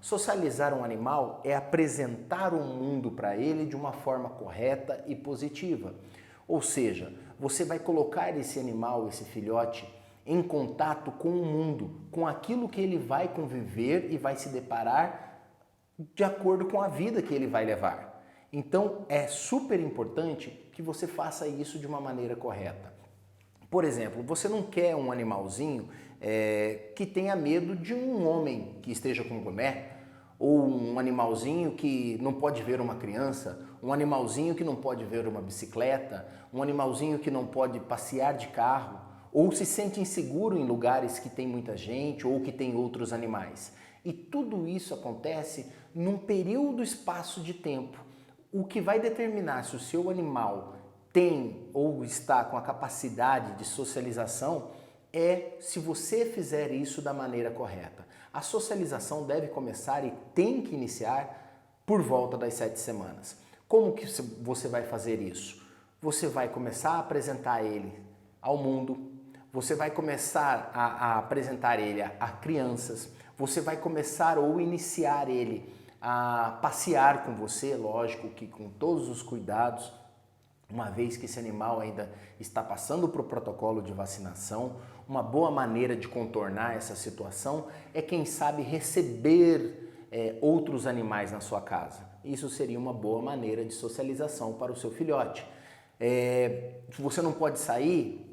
Socializar um animal é apresentar o mundo para ele de uma forma correta e positiva. Ou seja, você vai colocar esse animal, esse filhote, em contato com o mundo, com aquilo que ele vai conviver e vai se deparar de acordo com a vida que ele vai levar. Então é super importante que você faça isso de uma maneira correta. Por exemplo, você não quer um animalzinho que tenha medo de um homem que esteja com boné, ou um animalzinho que não pode ver uma criança, um animalzinho que não pode ver uma bicicleta, um animalzinho que não pode passear de carro, ou se sente inseguro em lugares que tem muita gente ou que tem outros animais. E tudo isso acontece num período espaço de tempo. O que vai determinar se o seu animal tem ou está com a capacidade de socialização é se você fizer isso da maneira correta. A socialização deve começar e tem que iniciar por volta das 7 semanas. Como que você vai fazer isso? Você vai começar a apresentar ele ao mundo, você vai começar a apresentar ele a crianças, você vai começar ou iniciar ele a passear com você, lógico que com todos os cuidados, uma vez que esse animal ainda está passando por protocolo de vacinação. Uma boa maneira de contornar essa situação é, quem sabe, receber outros animais na sua casa. Isso seria uma boa maneira de socialização para o seu filhote. Se você não pode sair,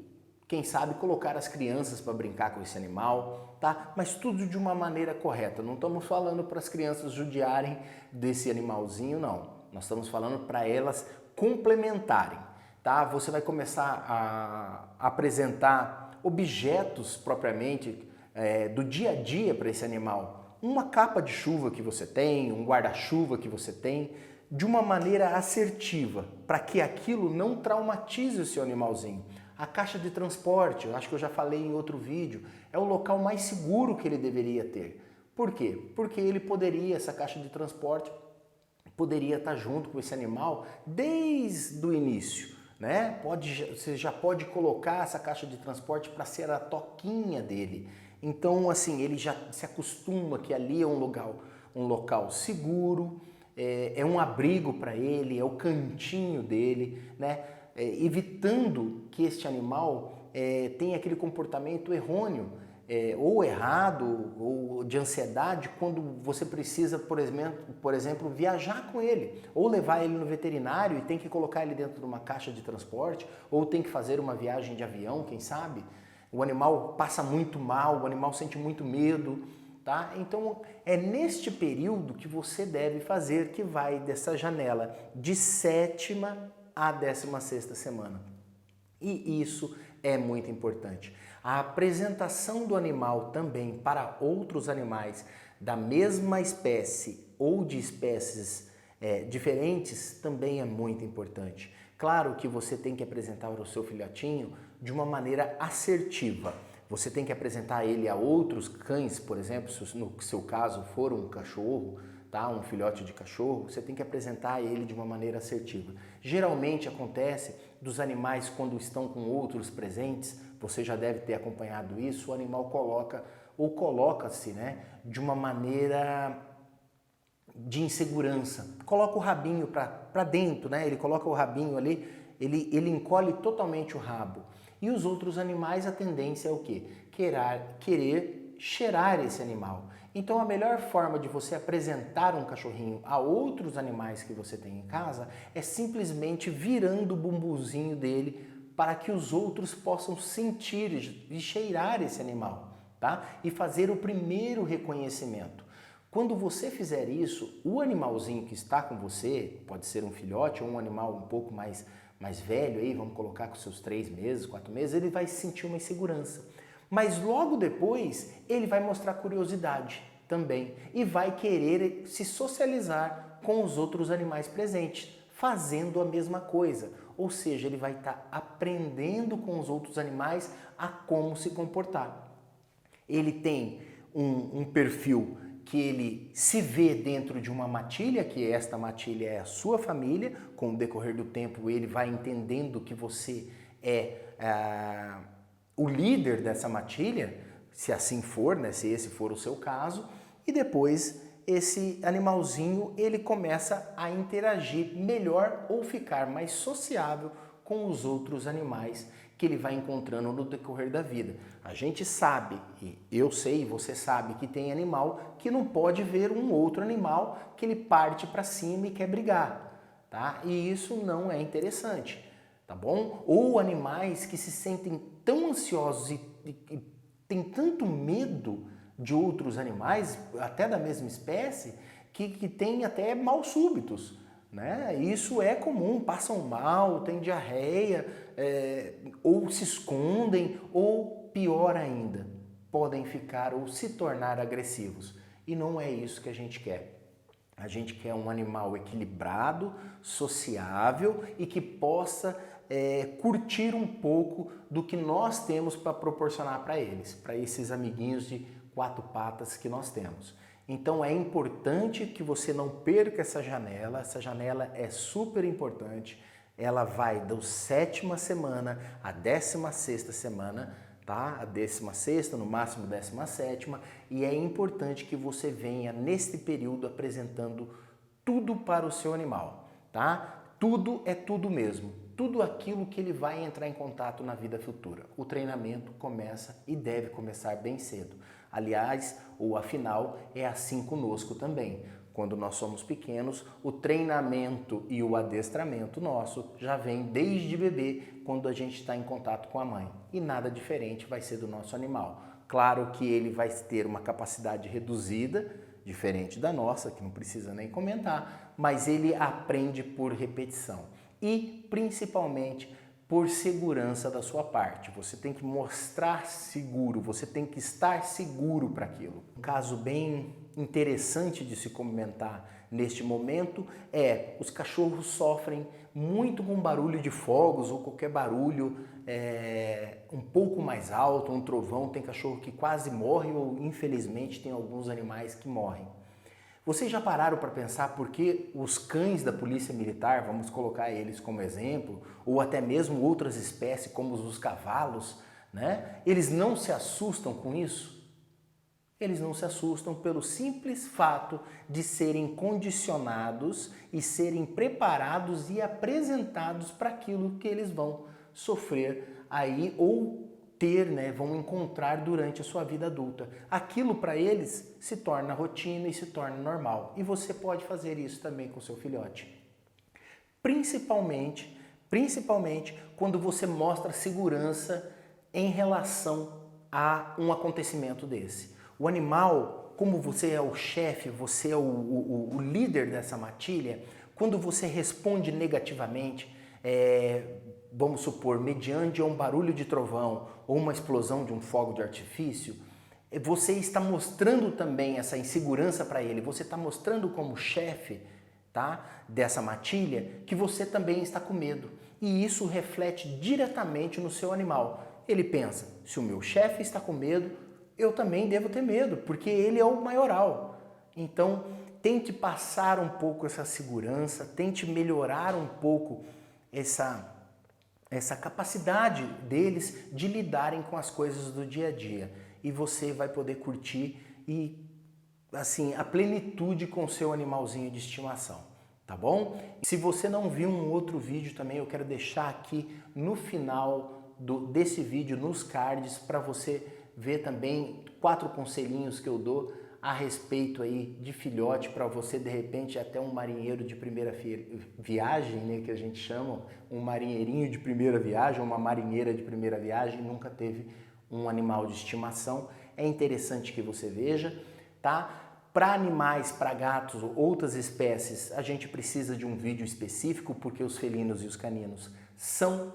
quem sabe colocar as crianças para brincar com esse animal, tá? Mas tudo de uma maneira correta. Não estamos falando para as crianças judiarem desse animalzinho, não. Nós estamos falando para elas complementarem, tá? Você vai começar a apresentar objetos propriamente do dia a dia para esse animal. Uma capa de chuva que você tem, um guarda-chuva que você tem, de uma maneira assertiva, para que aquilo não traumatize o seu animalzinho. A caixa de transporte, eu acho que eu já falei em outro vídeo, é o local mais seguro que ele deveria ter. Por quê? Porque ele poderia, essa caixa de transporte, poderia estar junto com esse animal desde o início, né? Você já pode colocar essa caixa de transporte para ser a toquinha dele. Então, assim, ele já se acostuma que ali é um local seguro, é um abrigo para ele, é o cantinho dele, né? Evitando que este animal tenha aquele comportamento errôneo, ou errado, ou de ansiedade, quando você precisa, por exemplo, viajar com ele, ou levar ele no veterinário e tem que colocar ele dentro de uma caixa de transporte, ou tem que fazer uma viagem de avião, quem sabe? O animal passa muito mal, o animal sente muito medo, tá? Então, é neste período que você deve fazer, que vai dessa janela de 7ª à 16ª semana. E isso é muito importante. A apresentação do animal também para outros animais da mesma espécie ou de espécies diferentes também é muito importante. Claro que você tem que apresentar o seu filhotinho de uma maneira assertiva. Você tem que apresentar ele a outros cães, por exemplo, se no seu caso for um cachorro, tá? Um filhote de cachorro, você tem que apresentar ele de uma maneira assertiva. Geralmente acontece dos animais quando estão com outros presentes, você já deve ter acompanhado isso, o animal coloca-se, né, de uma maneira de insegurança. Coloca o rabinho para dentro, né? Ele coloca o rabinho ali, ele encolhe totalmente o rabo. E os outros animais, a tendência é o quê? Querer cheirar esse animal. Então a melhor forma de você apresentar um cachorrinho a outros animais que você tem em casa é simplesmente virando o bumbuzinho dele para que os outros possam sentir e cheirar esse animal, tá? E fazer o primeiro reconhecimento. Quando você fizer isso, o animalzinho que está com você, pode ser um filhote ou um animal um pouco mais velho, aí, vamos colocar com seus 3 meses, 4 meses, ele vai sentir uma insegurança. Mas logo depois, ele vai mostrar curiosidade também e vai querer se socializar com os outros animais presentes, fazendo a mesma coisa. Ou seja, ele vai estar aprendendo com os outros animais a como se comportar. Ele tem um perfil que ele se vê dentro de uma matilha, que esta matilha é a sua família. Com o decorrer do tempo, ele vai entendendo que você é o líder dessa matilha, se assim for, né, se esse for o seu caso, e depois esse animalzinho ele começa a interagir melhor ou ficar mais sociável com os outros animais que ele vai encontrando no decorrer da vida. A gente sabe, e eu sei, você sabe, que tem animal que não pode ver um outro animal que ele parte para cima e quer brigar, tá? E isso não é interessante, tá bom? Ou animais que se sentem tão ansiosos e têm tanto medo de outros animais, até da mesma espécie, que tem até mal súbitos, né? Isso é comum, passam mal, têm diarreia, ou se escondem, ou pior ainda, podem ficar ou se tornar agressivos. E não é isso que a gente quer. A gente quer um animal equilibrado, sociável e que possa curtir um pouco do que nós temos para proporcionar para eles, para esses amiguinhos de quatro patas que nós temos. Então é importante que você não perca essa janela é super importante, ela vai da 7ª semana à 16ª semana, tá? A 16ª, no máximo 17ª, e é importante que você venha neste período apresentando tudo para o seu animal, tá? Tudo é tudo mesmo, tudo aquilo que ele vai entrar em contato na vida futura. O treinamento começa e deve começar bem cedo. Aliás, ou afinal, é assim conosco também. Quando nós somos pequenos, o treinamento e o adestramento nosso já vem desde bebê, quando a gente está em contato com a mãe. E nada diferente vai ser do nosso animal. Claro que ele vai ter uma capacidade reduzida, diferente da nossa, que não precisa nem comentar, mas ele aprende por repetição. E, principalmente, por segurança da sua parte. Você tem que mostrar seguro, você tem que estar seguro para aquilo. Um caso bem interessante de se comentar neste momento é os cachorros sofrem muito com barulho de fogos ou qualquer barulho um pouco mais alto, um trovão. Tem cachorro que quase morre ou infelizmente tem alguns animais que morrem. Vocês já pararam para pensar por que os cães da polícia militar, vamos colocar eles como exemplo, ou até mesmo outras espécies como os cavalos, né? Eles não se assustam com isso? Eles não se assustam pelo simples fato de serem condicionados e serem preparados e apresentados para aquilo que eles vão sofrer aí ou ter, né, vão encontrar durante a sua vida adulta. Aquilo para eles se torna rotina e se torna normal. E você pode fazer isso também com seu filhote. Principalmente quando você mostra segurança em relação a um acontecimento desse. O animal, como você é o chefe, você é o líder dessa matilha, quando você responde negativamente, vamos supor, mediante um barulho de trovão ou uma explosão de um fogo de artifício, você está mostrando também essa insegurança para ele, você está mostrando como chefe, tá, dessa matilha que você também está com medo. E isso reflete diretamente no seu animal. Ele pensa, se o meu chefe está com medo, eu também devo ter medo, porque ele é o maioral. Então, tente passar um pouco essa segurança, tente melhorar um pouco essa capacidade deles de lidarem com as coisas do dia a dia. E você vai poder curtir e, assim, a plenitude com o seu animalzinho de estimação, tá bom? Se você não viu um outro vídeo também, eu quero deixar aqui no final desse vídeo, nos cards, para você ver também 4 conselhinhos que eu dou a respeito aí de filhote, para você de repente até um marinheiro de primeira viagem, né, que a gente chama, um marinheirinho de primeira viagem, uma marinheira de primeira viagem, nunca teve um animal de estimação. É interessante que você veja, tá? Para animais, para gatos ou outras espécies, a gente precisa de um vídeo específico, porque os felinos e os caninos são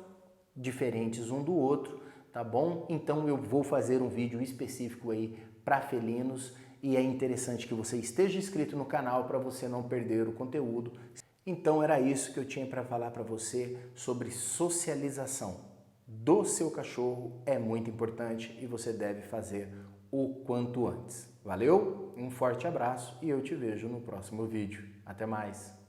diferentes um do outro, tá bom? Então eu vou fazer um vídeo específico aí para felinos e é interessante que você esteja inscrito no canal para você não perder o conteúdo. Então era isso que eu tinha para falar para você sobre socialização do seu cachorro. É muito importante e você deve fazer o quanto antes. Valeu? Um forte abraço e eu te vejo no próximo vídeo. Até mais!